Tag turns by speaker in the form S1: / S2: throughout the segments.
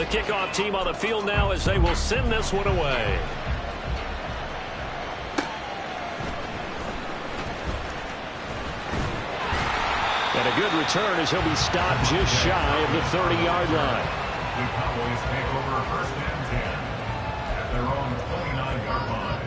S1: kickoff team on the field now as they will send this one away. And a good return as he'll be stopped just shy of the 30-yard line.
S2: The Cowboys take over first and 10 at their own 29-yard line.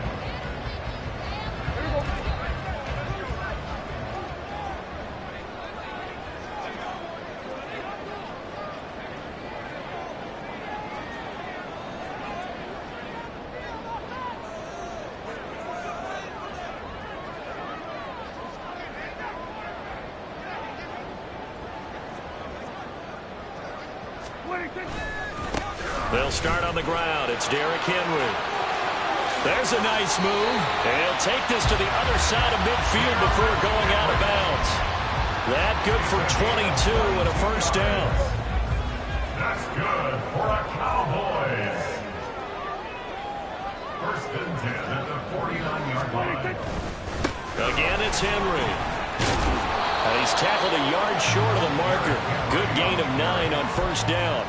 S1: They'll start on the ground. It's Derrick Henry. There's a nice move. And he'll take this to the other side of midfield before going out of bounds. That good for 22 and a first down.
S2: That's good for the Cowboys. First and 10 at the 49-yard line.
S1: Again, it's Henry. And he's tackled a yard short of the marker. Good gain of 9 on first down.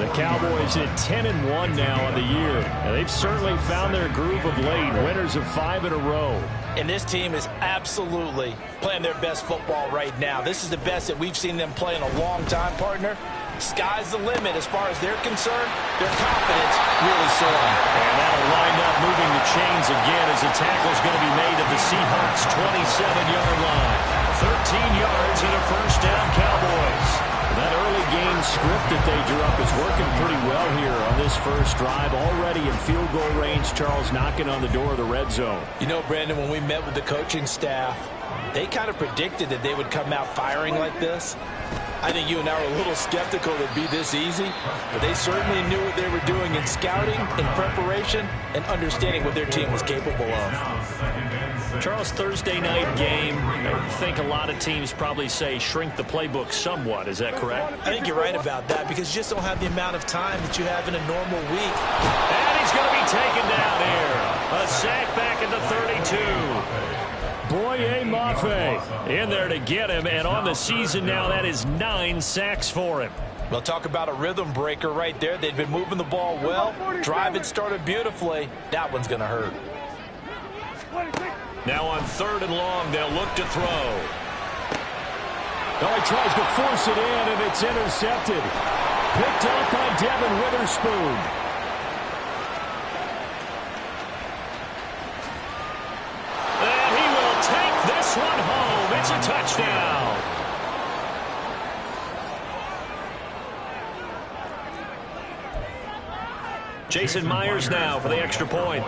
S1: The Cowboys at 10-1 now on the year. And they've certainly found their groove of late. Winners of 5 in a row.
S3: And this team is absolutely playing their best football right now. This is the best that we've seen them play in a long time, partner. Sky's the limit as far as they're concerned. Their confidence really soaring.
S1: And that'll wind up moving the chains again as the tackle's going to be made at the Seahawks' 27-yard line. 13 yards and a first down, Cowboys. That early game script that they drew up is working pretty well here on this first drive. Already in field goal range, Charles, knocking on the door of the red zone.
S3: You know, Brandon, when we met with the coaching staff, they kind of predicted that they would come out firing like this. I think you and I were a little skeptical it'd be this easy, but they certainly knew what they were doing in scouting, in preparation, and understanding what their team was capable of.
S1: Charles, Thursday night game, I think a lot of teams probably say shrink the playbook somewhat. Is that correct?
S3: I think you're right about that because you just don't have the amount of time that you have in a normal week.
S1: And he's going to be taken down here. A sack back at the 32. Boye Mafe in there to get him, and on the season now, that is 9 sacks for him.
S3: Well, talk about a rhythm breaker right there. They've been moving the ball well. Drive had started beautifully. That one's going to hurt.
S1: Now on 3rd and long, they'll look to throw.
S4: Oh, he tries to force it in, and it's intercepted. Picked up by Devin Witherspoon.
S1: This one home. It's a touchdown. Jason Myers now for the extra point.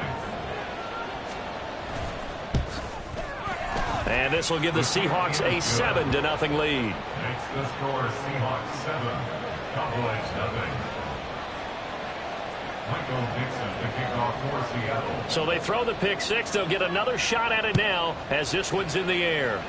S1: And this will give the Seahawks a 7-0 lead.
S2: Makes the score Seahawks 7, Cowboys 0. Michael Dixon to kick off for Seattle.
S1: So they throw the pick six. They'll get another shot at it now as this one's in the air.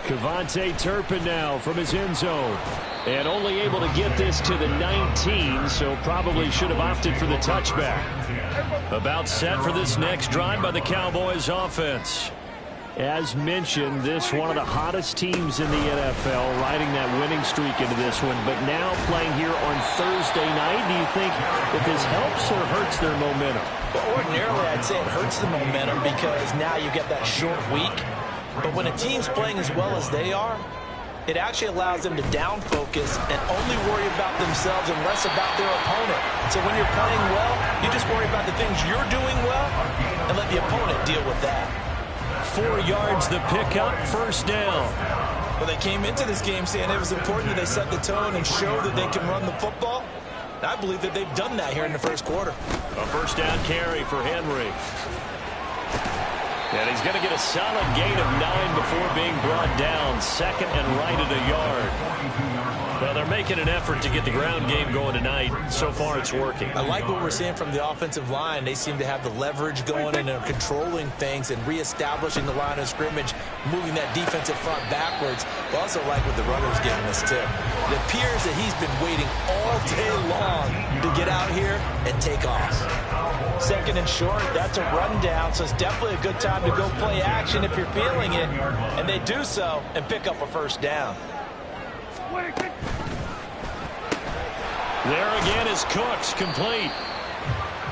S4: Kevontae Turpin now from his end zone. And only able to get this to the 19, so probably should have opted for the touchback.
S1: About set for this next drive by the Cowboys offense.
S4: As mentioned, this one of the hottest teams in the NFL, riding that winning streak into this one. But now playing here on Thursday night, do you think that this helps or hurts their momentum?
S3: Well, ordinarily, I'd say it hurts the momentum because now you get that short week. But when a team's playing as well as they are, it actually allows them to down focus and only worry about themselves and less about their opponent. So when you're playing well, you just worry about the things you're doing well and let the opponent deal with that.
S1: 4 yards the pickup, first down.
S3: Well, they came into this game saying it was important that they set the tone and show that they can run the football. And I believe that they've done that here in the first quarter.
S1: A first down carry for Henry. And he's going to get a solid gain of 9 before being brought down. 2nd and right at a yard. Well, they're making an effort to get the ground game going tonight. So far, it's working.
S3: I like what we're seeing from the offensive line. They seem to have the leverage going and they're controlling things and reestablishing the line of scrimmage, moving that defensive front backwards. But also like what the runner's giving us, too. It appears that he's been waiting all day long to get out here and take off. 2nd and short, that's a rundown, so it's definitely a good time to go play action if you're feeling it. And they do so and pick up a first down.
S1: There again is Cooks, complete.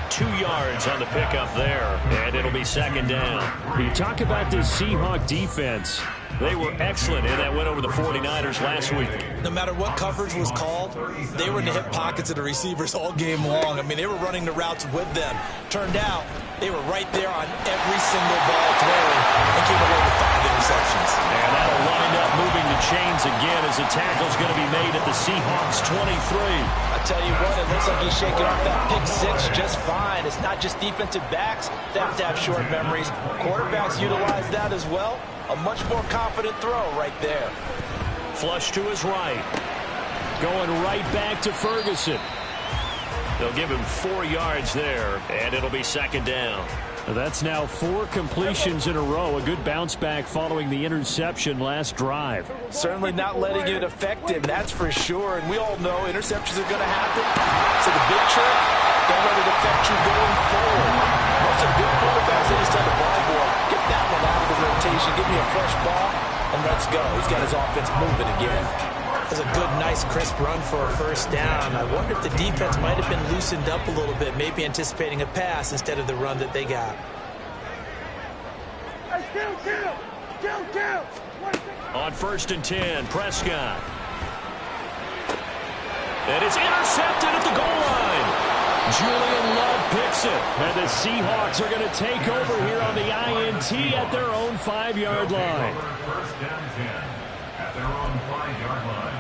S1: 2 yards on the pickup there, and it'll be second down.
S4: You talk about this Seahawk defense. They were excellent in that win over the 49ers last week.
S3: No matter what coverage was called, they were in the hip pockets of the receivers all game long. I mean, they were running the routes with them. Turned out, they were right there on every single ball thrown and came away with 5 interceptions.
S1: And that'll wind up moving the chains again as the tackle's going to be made at the Seahawks 23.
S3: I tell you what, it looks like he's shaking off that pick 6 just fine. It's not just defensive backs that have to have short memories. Quarterbacks utilize that as well. A much more confident throw right there.
S1: Flush to his right.
S4: Going right back to Ferguson.
S1: They'll give him 4 yards there, and it'll be second down.
S4: That's now 4 completions in a row. A good bounce back following the interception last drive.
S3: Certainly not letting it affect him, that's for sure. And we all know interceptions are going to happen. So the big trick, don't let it affect you going forward. Most of the good quarterbacks, they just tell the ball boy, get that one out of the rotation, give me a fresh ball, and let's go. He's got his offense moving again. That's a good, nice, crisp run for a first down. I wonder if the defense might have been loosened up a little bit, maybe anticipating a pass instead of the run that they got.
S1: On 1st and 10, Prescott. And it's intercepted at the goal line. Julian Love picks it.
S4: And the Seahawks are going to take over here on the INT at their own 5-yard line.
S2: First down 10 at their own 5-yard line.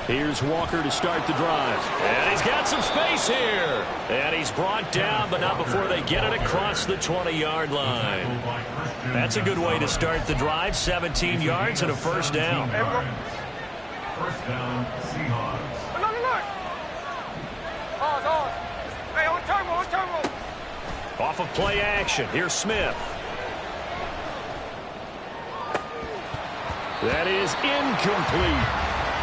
S4: Here's Walker to start the drive.
S1: And he's got some space here. And he's brought down, but not before they get it across the 20-yard line. That's a good way to start the drive. 17 yards and a first down.
S2: First down, Seahawks.
S1: Off of play action. Here's Smith.
S4: That is incomplete.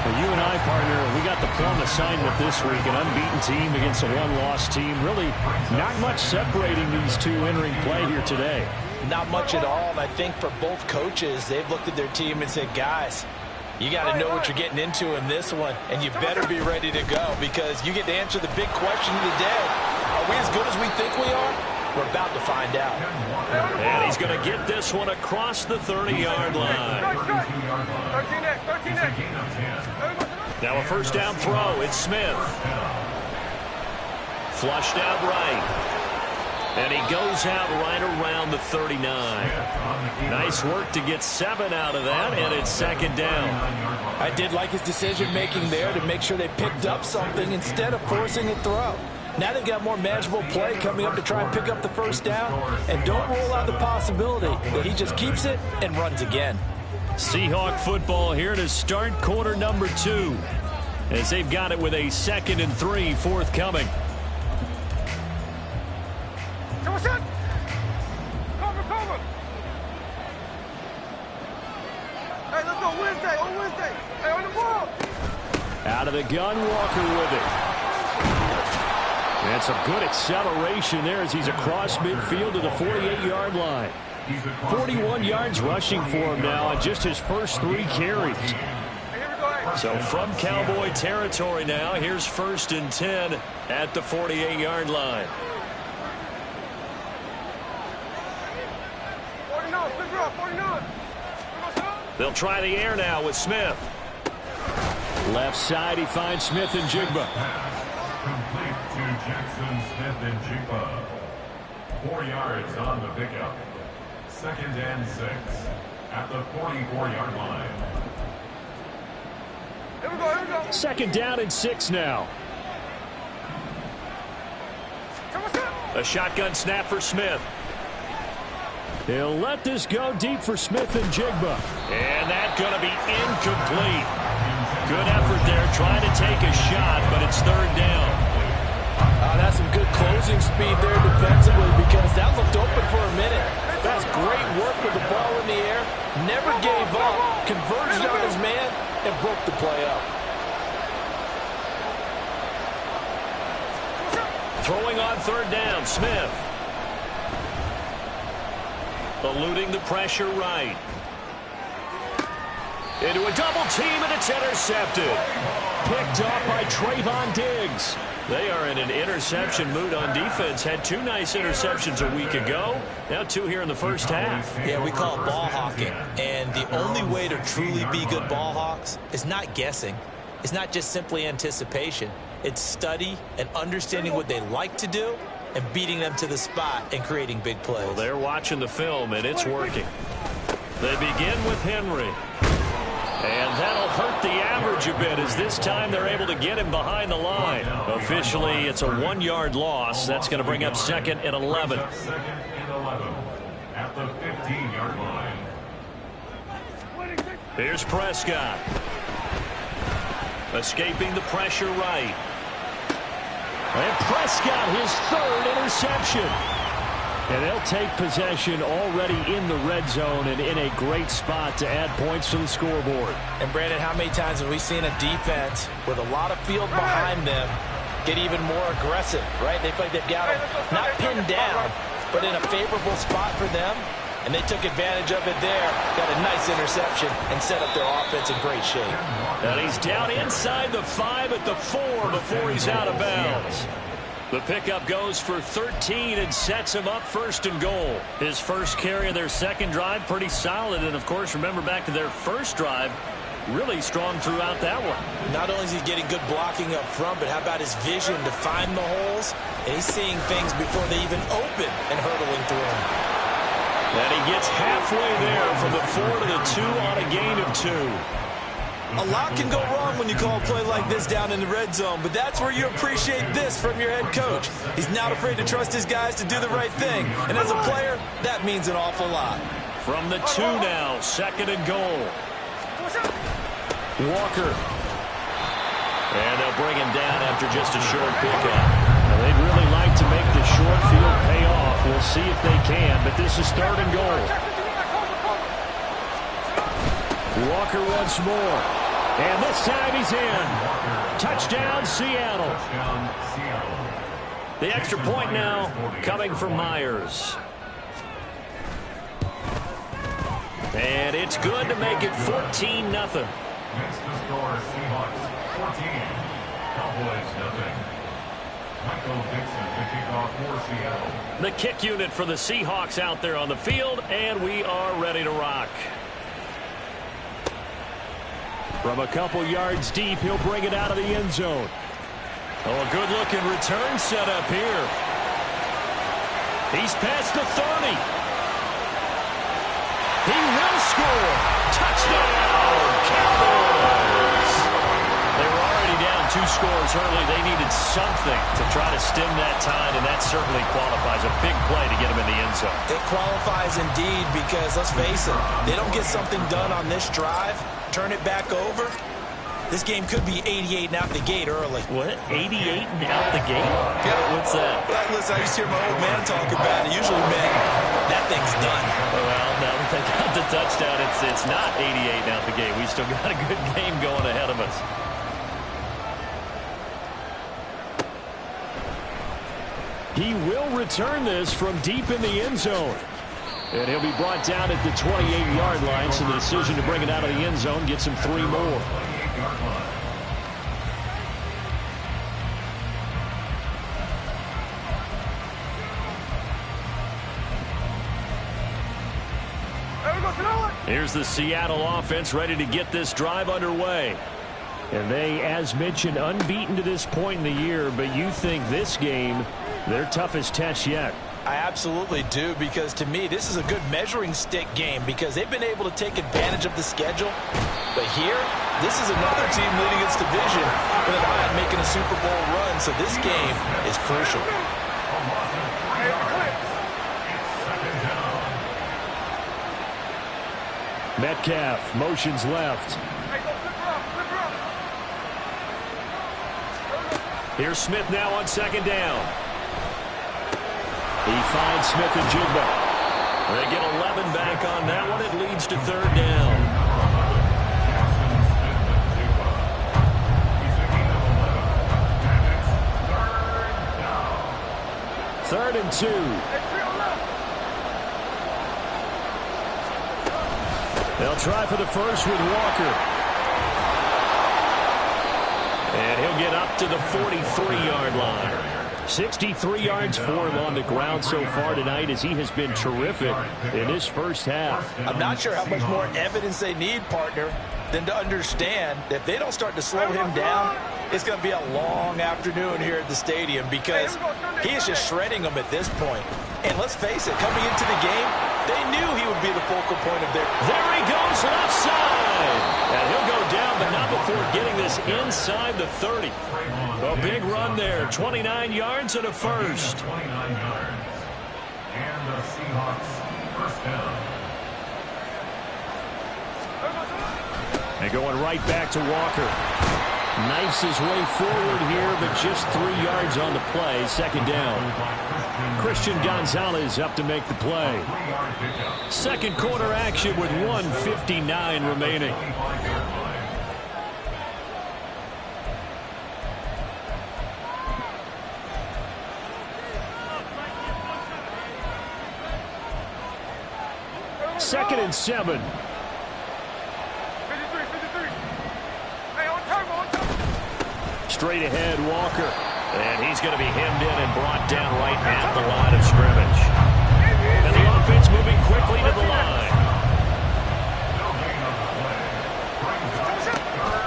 S4: Well, you and I, partner, we got the plum assignment this week. An unbeaten team against a one-loss team. Really not much separating these two entering play here today.
S3: Not much at all, and I think for both coaches, they've looked at their team and said, guys, you got to know what you're getting into in this one, and you better be ready to go because you get to answer the big question of the day. Are we as good as we think we are? We're about to find out.
S1: And he's going to get this one across the 30-yard line. Now a first down throw. It's Smith. Flushed out right. And he goes out right around the 39. Nice work to get 7 out of that, and it's second down.
S3: I did like his decision-making there to make sure they picked up something instead of forcing a throw. Now they've got more manageable play coming up to try and pick up the first down, and don't rule out the possibility that he just keeps it and runs again.
S1: Seahawk football here to start quarter number 2 as they've got it with a 2nd and 3 forthcoming.
S4: Out of the gun, Walker with it. And some good acceleration there as he's across midfield to the 48-yard line. 41 yards rushing for him now on just his first 3 carries.
S1: So from Cowboy territory now, here's 1st and 10 at the 48-yard line. They'll try the air now with Smith.
S4: Left side, he finds Smith and Jigba.
S2: Complete to Jackson, Smith, and Jigba. 4 yards on the pickup. 2nd and 6 at the 44-yard line.
S4: Here we go. 2nd down and 6 now.
S1: A shotgun snap for Smith.
S4: They'll let this go deep for Smith and Jigba.
S1: And that's going to be incomplete. Good effort there trying to take a shot, but it's 3rd down.
S3: That's some good closing speed there defensively because that looked open for a minute. That's great work with the ball in the air. Never gave up. Converged on his man and broke the play up.
S1: Throwing on 3rd down, Smith. Eluding the pressure right. Into a double team, and it's intercepted. Picked off by Trayvon Diggs. They are in an interception mood on defense. Had 2 nice interceptions a week ago. Now 2 here in the first half.
S3: Yeah, we call it ball hawking. And the only way to truly be good ball hawks is not guessing. It's not just simply anticipation. It's study and understanding what they like to do and beating them to the spot and creating big plays.
S1: Well, they're watching the film, and it's working. They begin with Henry. And that'll hurt the average a bit, as this time they're able to get him behind the line. Officially, it's a 1-yard loss. That's going to bring up 2nd and 11.
S2: Second and 11 at the 15-yard line.
S1: Here's Prescott. Escaping the pressure right. And Prescott, his 3rd interception. And they'll take possession already in the red zone and in a great spot to add points to the scoreboard.
S3: And, Brandon, how many times have we seen a defense with a lot of field behind them get even more aggressive, right? They feel like they've got them not pinned down, but in a favorable spot for them. And they took advantage of it there. Got a nice interception and set up their offense in great shape.
S1: And he's down inside the 5 at the 4 before he's out of bounds. The pickup goes for 13 and sets him up 1st and goal. His first carry of their second drive, pretty solid. And, of course, remember back to their first drive, really strong throughout that one.
S3: Not only is he getting good blocking up front, but how about his vision to find the holes? And he's seeing things before they even open and hurdling through them.
S1: And he gets halfway there from the 4 to the 2 on a gain of 2.
S3: A lot can go wrong when you call a play like this down in the red zone, but that's where you appreciate this from your head coach. He's not afraid to trust his guys to do the right thing. And as a player, that means an awful lot.
S1: From the 2 now, 2nd and goal. Walker. And they'll bring him down after just a short pickup.
S4: Now, they'd really like to make the short field pay off. We'll see if they can, but this is 3rd and goal. Walker once more. And this time he's in. Touchdown, Seattle.
S1: The extra point now coming from Myers. And it's good to make it 14-0.
S2: Next to score, Seahawks 14, Cowboys 0. Michael Dixon to kick off for Seattle.
S1: The kick unit for the Seahawks out there on the field, and we are ready to rock.
S4: From a couple yards deep, he'll bring it out of the end zone.
S1: Oh, a good-looking return set up here. He's past the 30. He will score. Touchdown, Cowboys. They were already down 2 scores early. They needed something to try to stem that tide, and that certainly qualifies. A big play to get them in the end zone.
S3: It qualifies indeed because, let's face it, they don't get something done on this drive, turn it back over, this game could be 88 and out the gate early.
S1: What? 88 and out the gate?
S3: Yeah.
S1: What's that?
S3: Well, listen, I used to hear my old man talk about it. Usually meant that thing's done.
S1: Well, now that they got the touchdown, it's not 88 and out the gate. We still got a good game going ahead of us.
S4: He will return this from deep in the end zone. And he'll be brought down at the 28-yard line, so the decision to bring it out of the end zone gets him 3 more.
S1: Here's the Seattle offense ready to get this drive underway.
S4: And they, as mentioned, unbeaten to this point in the year, but you think this game, their toughest test yet.
S3: I absolutely do, because to me, this is a good measuring stick game because they've been able to take advantage of the schedule. But here, this is another team leading its division with an eye on making a Super Bowl run, so this game is crucial.
S4: Metcalf motions left.
S1: Here's Smith now on 2nd down.
S4: He finds Smith and Jigba.
S1: They get 11 back on that one. It leads to 3rd down.
S4: 3rd and 2. They'll try for the first with Walker. And he'll get up to the 43-yard line. 63 yards for him on the ground so far tonight, as he has been terrific in this first half.
S3: I'm not sure how much more evidence they need, partner, than to understand that if they don't start to slow him down, it's going to be a long afternoon here at the stadium, because he is just shredding them at this point. And let's face it, coming into the game, they knew he would be the focal point of their...
S4: There he goes, left side. And he'll go down, but not before getting this inside the 30. A big run there, 29 yards and a first.
S2: 29 yards. And the Seahawks first down.
S4: And going right back to Walker. Knifes his way forward here, but just 3 yards on the play. Second down. Christian Gonzalez up to make the play. Second quarter action with 1:59 remaining. Second and 7. Straight ahead, Walker. And he's going to be hemmed in and brought down right at the line of scrimmage. And the offense moving quickly to the line.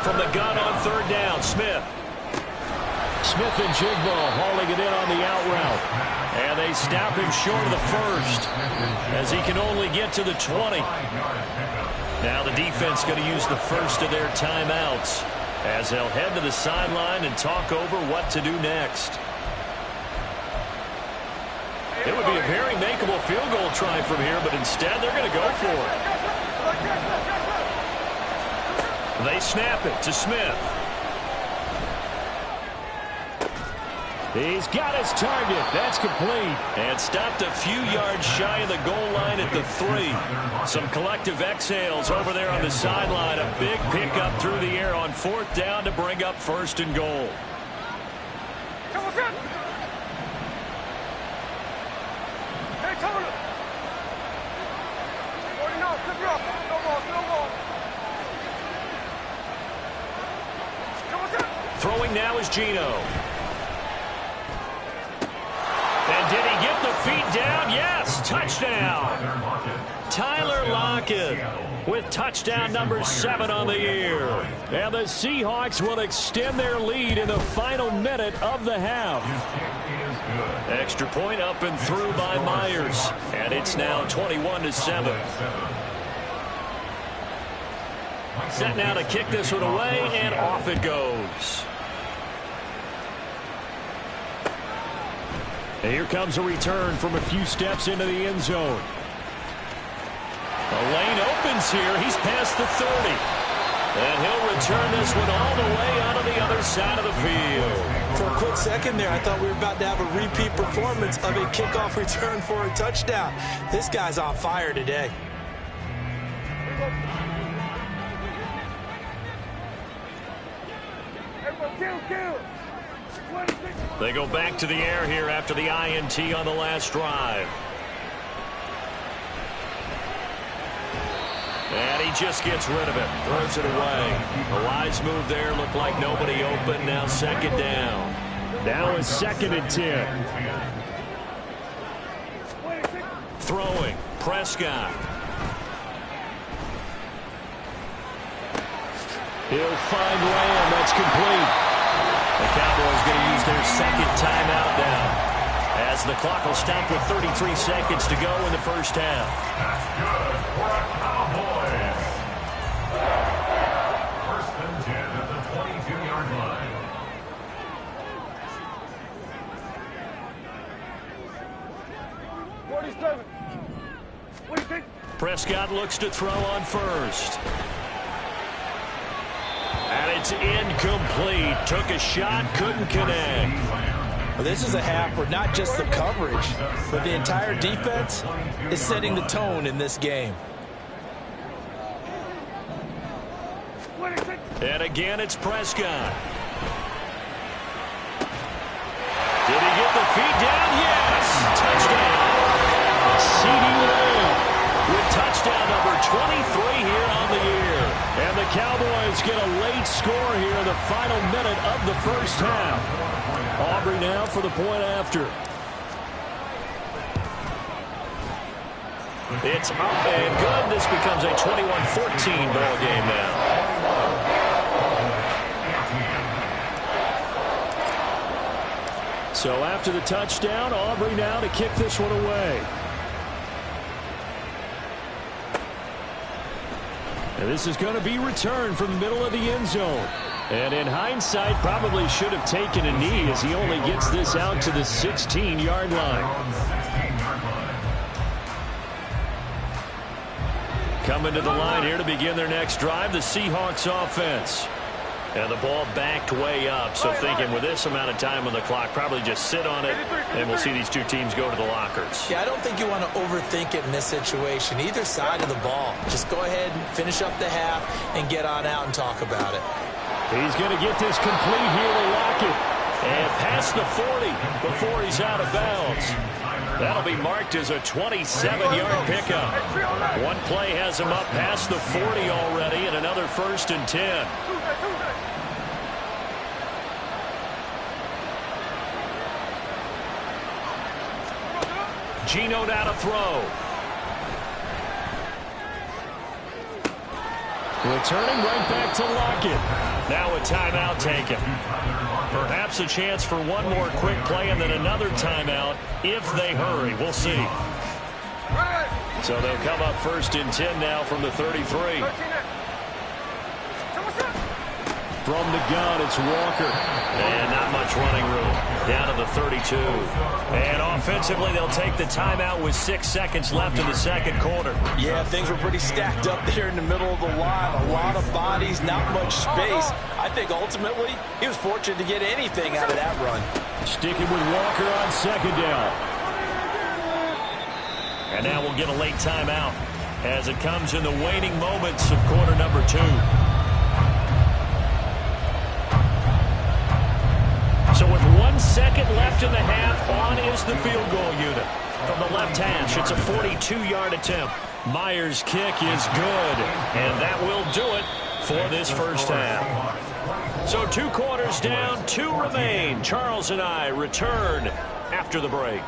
S4: From the gun on third down, Smith. Smith and Jigbo hauling it in on the out route. And they stop him short of the first, as he can only get to the 20. Now the defense going to use the first of their timeouts, as they'll head to the sideline and talk over what to do next. It would be a very makeable field goal try from here, but instead they're going to go for it. They snap it to Smith. He's got his target. That's complete. And stopped a few yards shy of the goal line at the 3. Some collective exhales over there on the sideline. A big pickup through the air on fourth down to bring up first and goal. Throwing now is Gino. And did he get the feet down? Yes, touchdown. Tyler Lockett with touchdown number 7 on the year. And the Seahawks will extend their lead in the final minute of the half. Extra point up and through by Myers. And it's now 21-7. Set now to kick this one away, and off it goes. And here comes a return from a few steps into the end zone. The lane opens here. He's past the 30. And he'll return this one all the way out of the other side of the field.
S3: For a quick second there, I thought we were about to have a repeat performance of a kickoff return for a touchdown. This guy's on fire today.
S4: They go back to the air here after the INT on the last drive. And he just gets rid of it. Throws it away. A wise move there. Looked like nobody open. Now second down. Now is 2nd and 10. Throwing. Prescott. He'll find Lamb. That's complete. The Cowboys going to use their second timeout now, as the clock will stop with 33 seconds to go in the first half.
S2: That's good for a Cowboys. First and 10 at the 22-yard line.
S4: Prescott looks to throw on first. And it's incomplete. Took a shot, couldn't connect.
S3: Well, this is a half where not just the coverage, but the entire defense is setting the tone in this game.
S4: And again, it's Prescott. Did he get the feet down? Yes! Touchdown! CeeDee Lamb with touchdown number 23 here on the year. And the Cowboys get a late score here in the final minute of the first half. Aubrey now for the point after. It's up and good. This becomes a 21-14 ball game now. So after the touchdown, Aubrey now to kick this one away. And this is going to be returned from the middle of the end zone. And in hindsight, probably should have taken a knee as he only gets this out to the 16-yard line. Coming to the line here to begin their next drive, the Seahawks offense. And the ball backed way up, so thinking with this amount of time on the clock, probably just sit on it, and we'll see these two teams go to the lockers.
S3: Yeah, I don't think you want to overthink it in this situation. Either side of the ball. Just go ahead and finish up the half and get on out and talk about it.
S4: He's going to get this complete here to Lockett. And past the 40 before he's out of bounds. That'll be marked as a 27-yard pickup. One play has him up past the 40 already, and another 1st and 10. Geno now to throw. Returning right back to Lockett. Now a timeout taken. Perhaps a chance for one more quick play and then another timeout if they hurry. We'll see. So they'll come up 1st and 10 now from the 33. From the gun, it's Walker. And not much running room. Down to the 32. And offensively, they'll take the timeout with 6 seconds left in the second quarter.
S3: Yeah, things were pretty stacked up there in the middle of the line. A lot of bodies, not much space. I think ultimately, he was fortunate to get anything out of that run.
S4: Sticking with Walker on 2nd down. And now we'll get a late timeout as it comes in the waning moments of quarter number 2. So with 1 second left in the half, on is the field goal unit. From the left hash, it's a 42-yard attempt. Myers' kick is good, and that will do it for this first half. So 2 quarters down, 2 remain. Charles and I return after the break.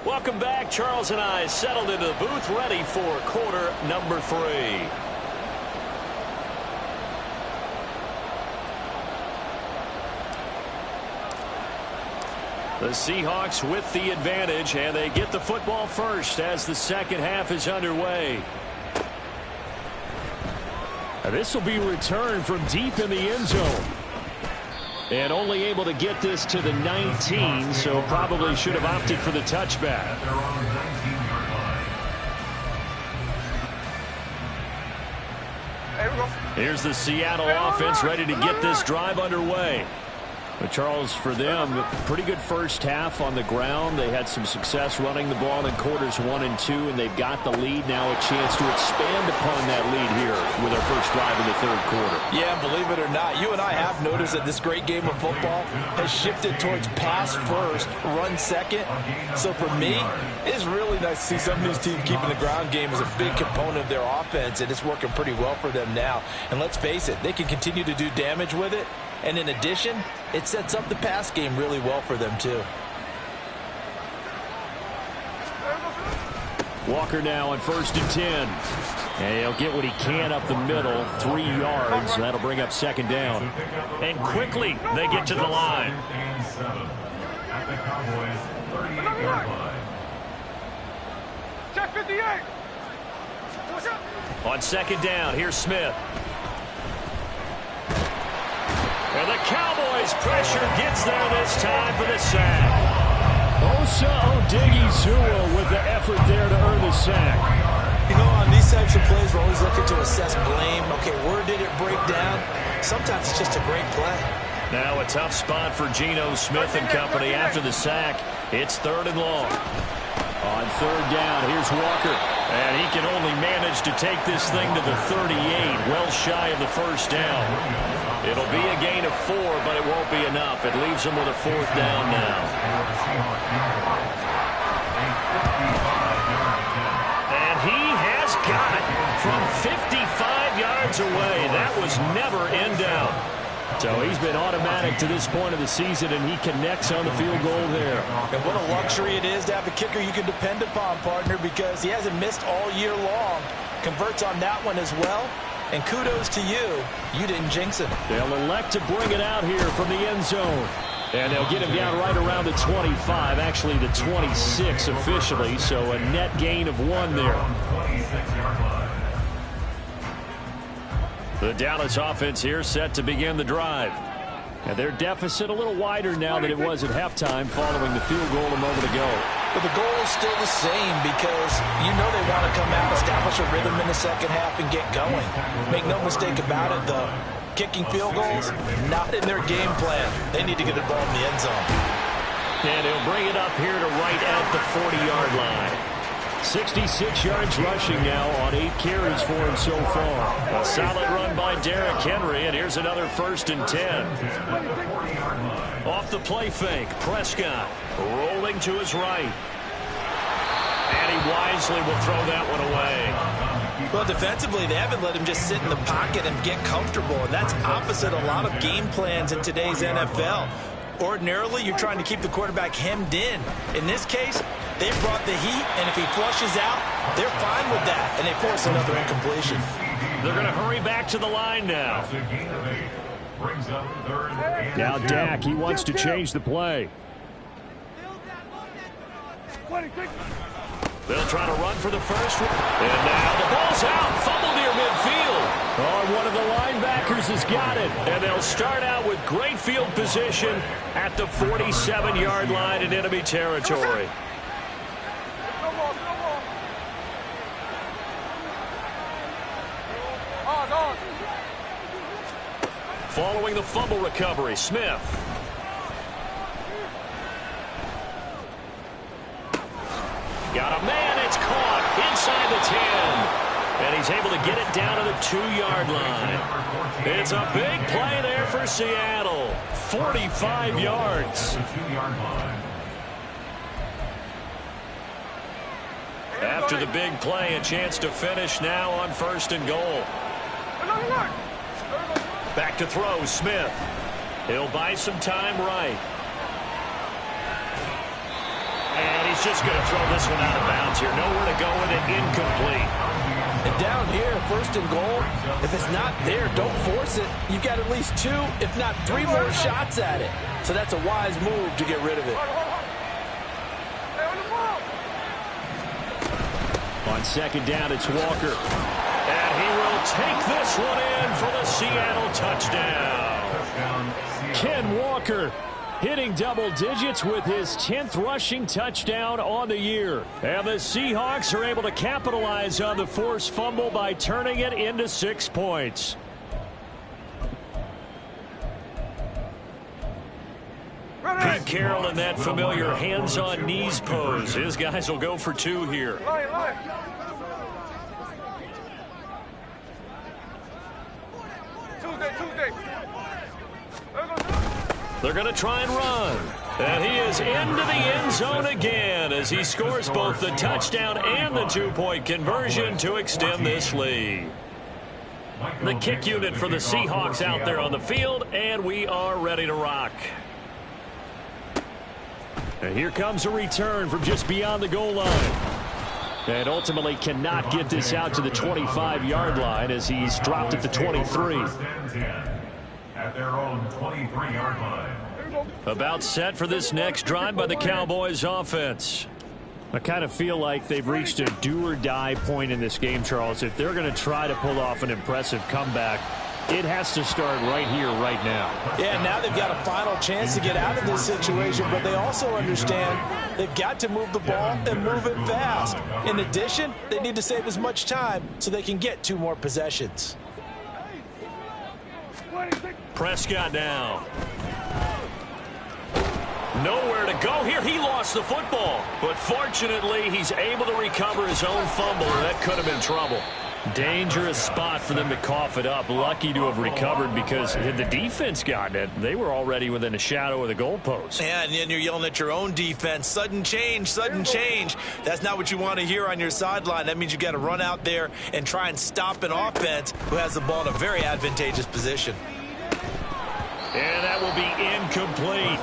S4: Welcome back. Charles and I settled into the booth, ready for quarter number 3. The Seahawks with the advantage, and they get the football first as the second half is underway. This will be returned from deep in the end zone. And only able to get this to the 19, so probably should have opted for the touchback. Here's the Seattle offense ready to get this drive underway. But Charles, for them, pretty good first half on the ground. They had some success running the ball in quarters 1 and 2, and they've got the lead now, a chance to expand upon that lead here with their first drive in the 3rd quarter.
S3: Yeah, believe it or not, you and I have noticed that this great game of football has shifted towards pass first, run second. So for me, it's really nice to see some of these teams keeping the ground game as a big component of their offense, and it's working pretty well for them now. And let's face it, they can continue to do damage with it. And in addition, it sets up the pass game really well for them, too.
S4: Walker now on 1st and 10. And he'll get what he can up the middle, 3 yards. That'll bring up 2nd down. And quickly, they get to the line.
S2: At the Cowboys' 38-yard line.
S5: Check 58.
S4: On 2nd down, here's Smith. And the Cowboys' pressure gets there this time for the sack. Osa Odighizuwa with the effort there to earn the sack.
S3: You know, on these types of plays, we're always looking to assess blame. Okay, where did it break down? Sometimes it's just a great play.
S4: Now a tough spot for Geno Smith and company after the sack. It's 3rd and long. On third down, here's Walker.
S1: And he can only manage to take this thing to the 38, well shy of the first down. It'll be a gain of 4, but it won't be enough. It leaves him with a 4th down now. And he has got it from 55 yards away. That was never in doubt.
S4: So he's been automatic to this point of the season, and he connects on the field goal there.
S3: And what a luxury it is to have a kicker you can depend upon, partner, because he hasn't missed all year long. Converts on that one as well. And kudos to you. You didn't jinx him.
S4: They'll elect to bring it out here from the end zone. And they'll get him down right around the 25, actually the 26 officially, so a net gain of 1 there. The Dallas offense here set to begin the drive. And their deficit a little wider now than it was at halftime following the field goal a moment ago.
S3: But the goal is still the same because you know they want to come out, establish a rhythm in the second half, and get going. Make no mistake about it, though. Kicking field goals, not in their game plan. They need to get the ball in the end zone.
S1: And he'll bring it up here to right at the 40-yard line.
S4: 66 yards rushing now on 8 carries for him so far.
S1: A solid run by Derrick Henry, and here's another 1st and 10. Off the play fake, Prescott rolling to his right. And he wisely will throw that one away.
S3: Well, defensively, they haven't let him just sit in the pocket and get comfortable, and that's opposite a lot of game plans in today's NFL. Ordinarily, you're trying to keep the quarterback hemmed in. In this case, they brought the heat, and if he flushes out, they're fine with that, and they force another incompletion.
S1: They're going to hurry back to the line now.
S4: Now Dak, he wants to change the play.
S1: They'll try to run for the first one. And now the ball's out. Fumble near midfield.
S4: Oh, one of the linebackers has got it.
S1: And they'll start out with great field position at the 47-yard line in enemy territory. Following the fumble recovery, Smith. Got a man, it's caught inside the 10. And he's able to get it down to the 2-yard line. It's a big play there for Seattle. 45 yards. After the big play, a chance to finish now on 1st and goal. Back to throw, Smith. He'll buy some time right. And he's just going to throw this one out of bounds here. Nowhere to go with it, incomplete.
S3: And down here, 1st and goal, if it's not there, don't force it. You've got at least 2, if not 3 more shots at it. So that's a wise move to get rid of it.
S4: On 2nd down, it's Walker.
S1: And he will take this one in for the Seattle touchdown.
S4: Ken Walker hitting double digits with his 10th rushing touchdown on the year. And the Seahawks are able to capitalize on the forced fumble by turning it into 6 points.
S1: Pete Carroll in that familiar hands-on knees pose. His guys will go for 2 here. They're going to try and run. And he is into the end zone again as he scores both the touchdown and the 2-point conversion to extend this lead. The kick unit for the Seahawks out there on the field, and we are ready to rock.
S4: And here comes a return from just beyond the goal line. And ultimately cannot get this out to the 25-yard line as he's dropped at the 23.
S2: At their own 23-yard line.
S1: About set for this next drive by the Cowboys offense.
S4: I kind of feel like they've reached a do-or-die point in this game, Charles. If they're going to try to pull off an impressive comeback, it has to start right here, right now.
S3: Yeah, now they've got a final chance to get out of this situation, but they also understand they've got to move the ball and move it fast. In addition, they need to save as much time so they can get 2 more possessions.
S1: Prescott now. Nowhere to go here. He lost the football. But fortunately, he's able to recover his own fumble, and that could have been trouble.
S4: Dangerous spot for them to cough it up. Lucky to have recovered because had the defense gotten it, they were already within a shadow of the goalpost.
S3: Yeah, and then you're yelling at your own defense. Sudden change, sudden change. That's not what you want to hear on your sideline. That means you got to run out there and try and stop an offense who has the ball in a very advantageous position.
S1: And that will be incomplete.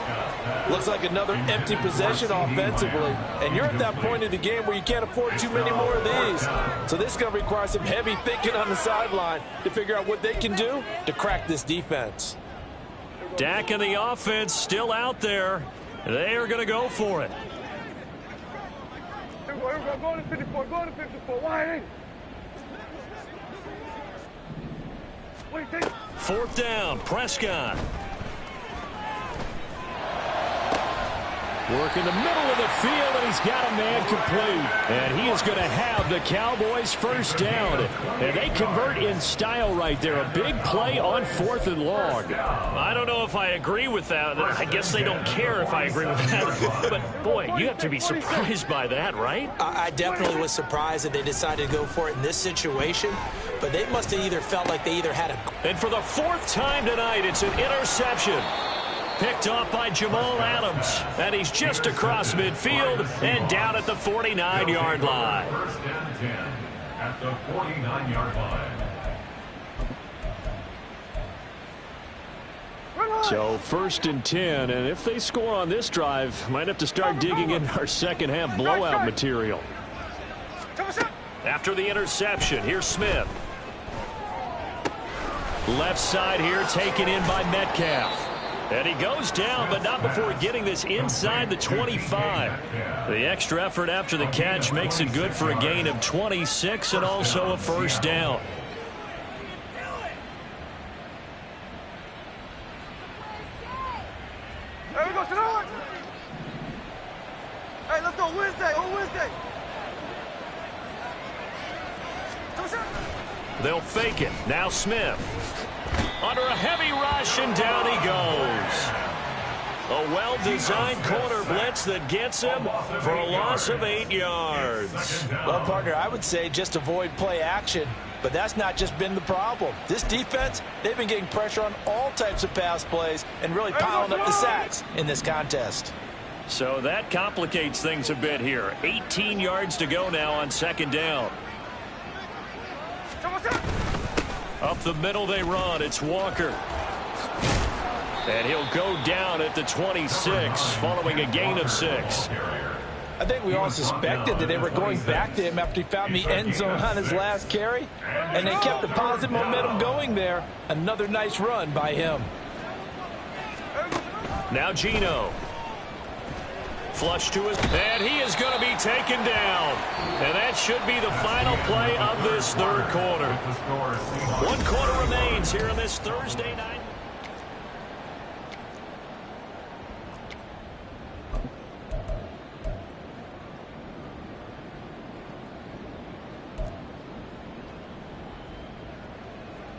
S3: Looks like another empty possession offensively. And you're at that point in the game where you can't afford too many more of these. So this is going to require some heavy thinking on the sideline to figure out what they can do to crack this defense.
S1: Dak and the offense still out there. They are going to go for it.
S5: Go to 54. Go to 54. Why? Wait, take.
S1: Fourth down, Prescott.
S4: Work in the middle of the field, and he's got a man complete. And he is going to have the Cowboys first down. And they convert in style right there. A big play on 4th and long.
S1: I don't know if I agree with that. I guess they don't care if I agree with that. But, boy, you have to be surprised by that, right?
S3: I definitely was surprised that they decided to go for it in this situation. But they must have either felt like they either had a...
S1: And for the 4th time tonight, it's an interception. Picked off by Jamal Adams. And he's just across midfield and down at the 49-yard line.
S2: First and 10 at the 49-yard line.
S4: So 1st and 10, and if they score on this drive, might have to start digging in our second half blowout material.
S1: After the interception, here's Smith. Left side here taken in by Metcalf. And he goes down, but not before getting this inside the 25. The extra effort after the catch makes it good for a gain of 26 and also a first down.
S5: There we go, Sonora. Hey, let's go Wednesday. On Wednesday.
S1: They'll fake it. Now Smith. Under a heavy rush, and down he goes. A well-designed corner blitz that gets him for a loss of 8 yards.
S3: Well, partner, I would say just avoid play action, but that's not just been the problem. This defense, they've been getting pressure on all types of pass plays and really piling up the sacks in this contest.
S1: So that complicates things a bit here. 18 yards to go now on 2nd down. Up the middle they run. It's Walker. And he'll go down at the 26 following a gain of 6.
S3: I think we all suspected that they were going back to him after he found the end zone on his last carry. And they kept the positive momentum going there. Another nice run by him.
S1: Now Geno. Flush to his, and he is going to be taken down. And that should be the final play of this 3rd quarter. 1 quarter remains here on this Thursday night.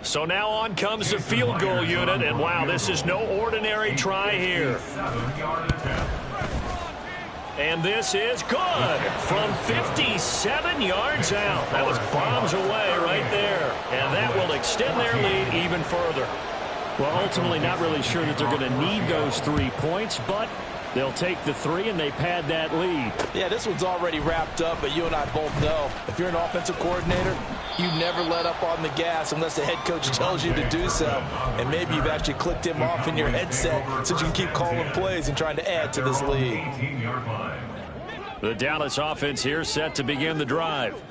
S1: So now on comes the field goal unit, and wow, this is no ordinary try here. And this is good from 57 yards out. That was bombs away right there. And that will extend their lead even further.
S4: Well, ultimately not really sure that they're going to need those 3 points, but they'll take the 3 and they pad that lead.
S3: Yeah, this one's already wrapped up, but you and I both know if you're an offensive coordinator, you never let up on the gas unless the head coach tells you to do so. And maybe you've actually clicked him off in your headset so you can keep calling plays and trying to add to this lead.
S4: The Dallas offense here set to begin the drive.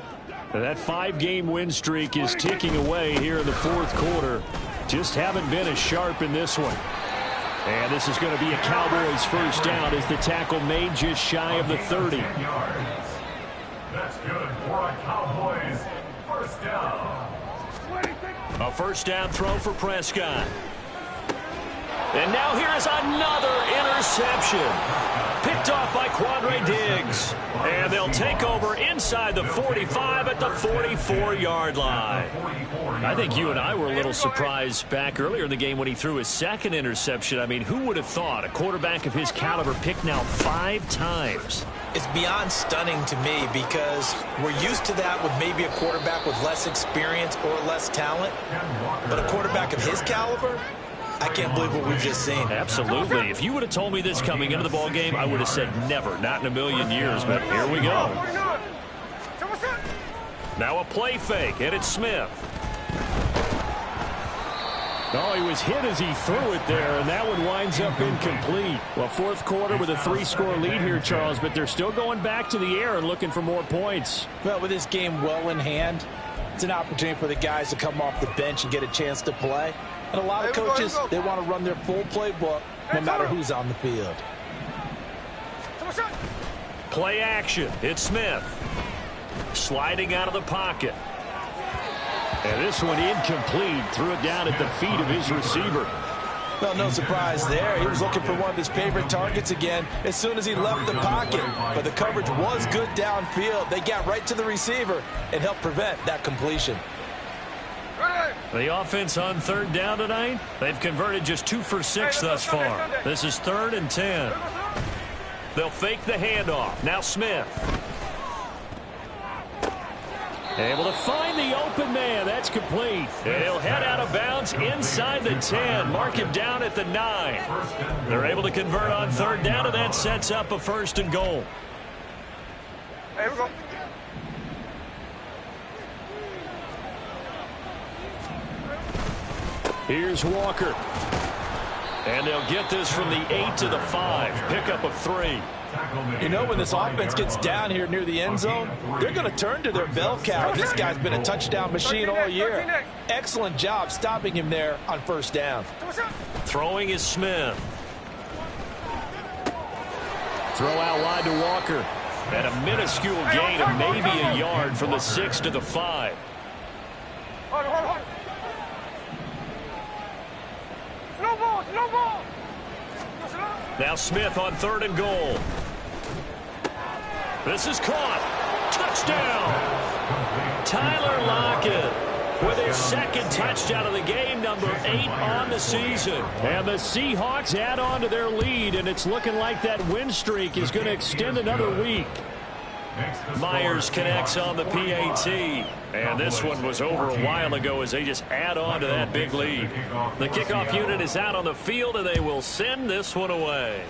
S4: That 5-game win streak is ticking away here in the 4th quarter. Just haven't been as sharp in this one. And this is going to be a Cowboys first down as the tackle made just shy of the 30.
S2: That's good for a Cowboys first down.
S1: A first down throw for Prescott. And now here is another interception.
S4: Picked off by Quandre Diggs. And they'll take over inside the 45 at the 44-yard line. I think you and I were a little surprised back earlier in the game when he threw his second interception. I mean, who would have thought a quarterback of his caliber picked now 5 times?
S3: It's beyond stunning to me because we're used to that with maybe a quarterback with less experience or less talent. But a quarterback of his caliber, I can't believe what we've just seen.
S4: Absolutely. If you would have told me this coming into the ball game, I would have said never, not in a million years. But here we go. Now a play fake, and it's Smith. Oh, he was hit as he threw it there, and that one winds up incomplete. Well, fourth quarter with a 3-score lead here, Charles, but they're still going back to the air and looking for more points.
S3: Well, with this game well in hand, it's an opportunity for the guys to come off the bench and get a chance to play. And a lot of coaches, they want to run their full playbook no matter who's on the field.
S4: Play action. It's Smith. Sliding out of the pocket. And this one incomplete. Threw it down at the feet of his receiver.
S3: Well, no surprise there. He was looking for one of his favorite targets again as soon as he left the pocket. But the coverage was good downfield. They got right to the receiver and helped prevent that completion.
S4: The offense on third down tonight, they've converted just 2 for 6 thus far. This is 3rd and 10. They'll fake the handoff. Now Smith. Able to find the open man. That's complete. And he'll head out of bounds inside the 10. Mark him down at the 9. They're able to convert on third down, and that sets up a 1st and goal.
S5: Here we go.
S4: Here's Walker. And they'll get this from the 8 to the 5. Pickup of 3.
S3: You know, when this offense gets down here near the end zone, they're going to turn to their bell cow. This guy's been a touchdown machine all year. Excellent job stopping him there on 1st down.
S4: Throwing is Smith. Throw out wide to Walker. And a minuscule gain of maybe a yard from the 6 to the 5.
S5: Hold. No ball.
S4: Now Smith on 3rd and goal. This is caught. Touchdown. Tyler Lockett with his 2nd touchdown of the game, number 8 on the season. And the Seahawks add on to their lead, and it's looking like that win streak is going to extend another week. Myers connects on the PAT. And this one was over a while ago as they just add on to that big lead. The kickoff unit is out on the field, and they will send this one away.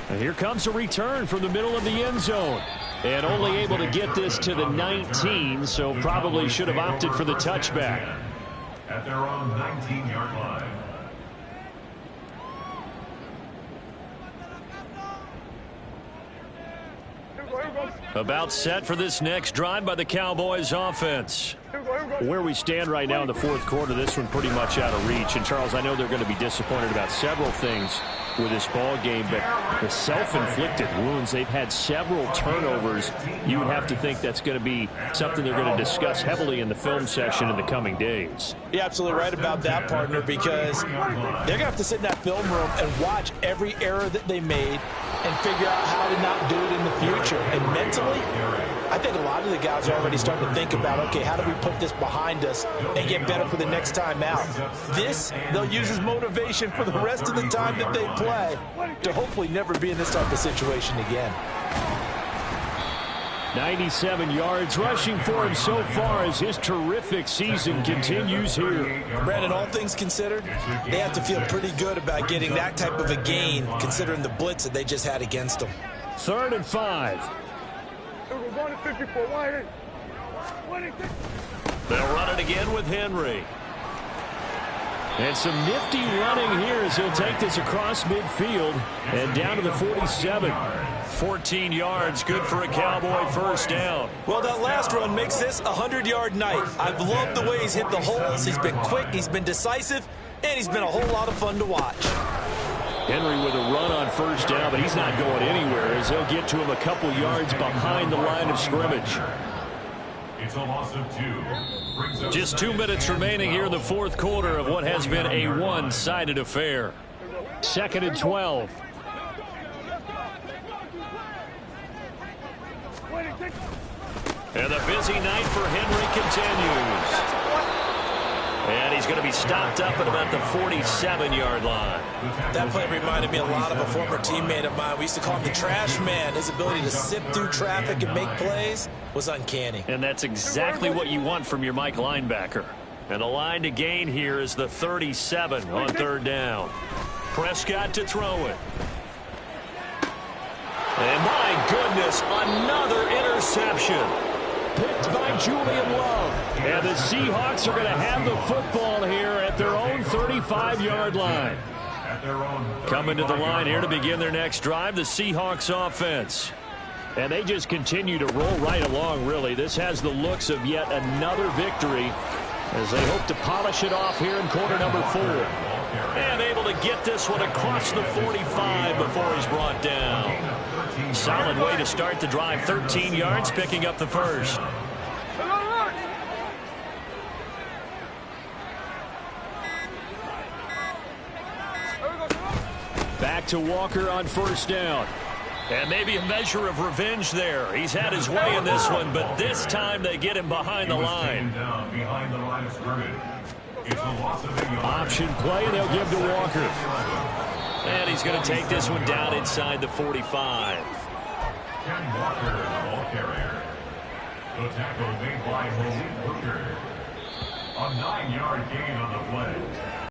S4: And here comes a return from the middle of the end zone. And only able to get this to the 19, so probably should have opted for the touchback.
S2: At their own 19-yard line.
S4: About set for this next drive by the Cowboys offense. Where we stand right now in the fourth quarter, this one pretty much out of reach. And, Charles, I know they're going to be disappointed about several things with this ball game, but the self-inflicted wounds, they've had several turnovers. You would have to think that's going to be something they're going to discuss heavily in the film session in the coming days.
S3: You're absolutely right about that, partner, because they're going to have to sit in that film room and watch every error that they made and figure out how to not do it in the future. And mentally, I think a lot of the guys are already starting to think about, okay, how do we put this behind us and get better for the next time out? This, they'll use as motivation for the rest of the time that they play to hopefully never be in this type of situation again.
S4: 97 yards rushing for him so far as his terrific season continues here.
S3: Brandon, all things considered, they have to feel pretty good about getting that type of a gain considering the blitz that they just had against them.
S4: 3rd and 5. They'll run it again with Henry. And some nifty running here as he'll take this across midfield and down to the 47. 14 yards, good for a Cowboy 1st down.
S3: Well, that last run makes this a 100-yard night. I've loved the way he's hit the holes. He's been quick, he's been decisive, and he's been a whole lot of fun to watch.
S4: Henry with a run on 1st down, but he's not going anywhere as they'll get to him a couple yards behind the line of scrimmage.
S2: It's a loss of 2.
S4: Just 2 minutes remaining here in the fourth quarter of what has been a one-sided affair. 2nd and 12. And the busy night for Henry continues. And he's going to be stopped up at about the 47-yard line.
S3: That play reminded me a lot of a former teammate of mine. We used to call him the trash man. His ability to sift through traffic and make plays was uncanny.
S4: And that's exactly what you want from your Mike linebacker. And the line to gain here is the 37 on 3rd down. Prescott to throw it. And my goodness, another interception. Picked by Julian Love. And the Seahawks are going to have the football here at their own 35-yard line. Coming to the line here to begin their next drive, the Seahawks offense. And they just continue to roll right along, really. This has the looks of yet another victory as they hope to polish it off here in quarter number 4. And able to get this one across the 45 before he's brought down. Solid way to start the drive. 13 yards, picking up the first. Back to Walker on 1st down. And maybe a measure of revenge there. He's had his way in this one, but this time they get him behind the line. Option play, and they'll give to Walker. And he's going to take this one down inside the 45.
S2: Ken Walker, the ball carrier. The tackle made by Malik Hooker. A 9-yard gain on the play.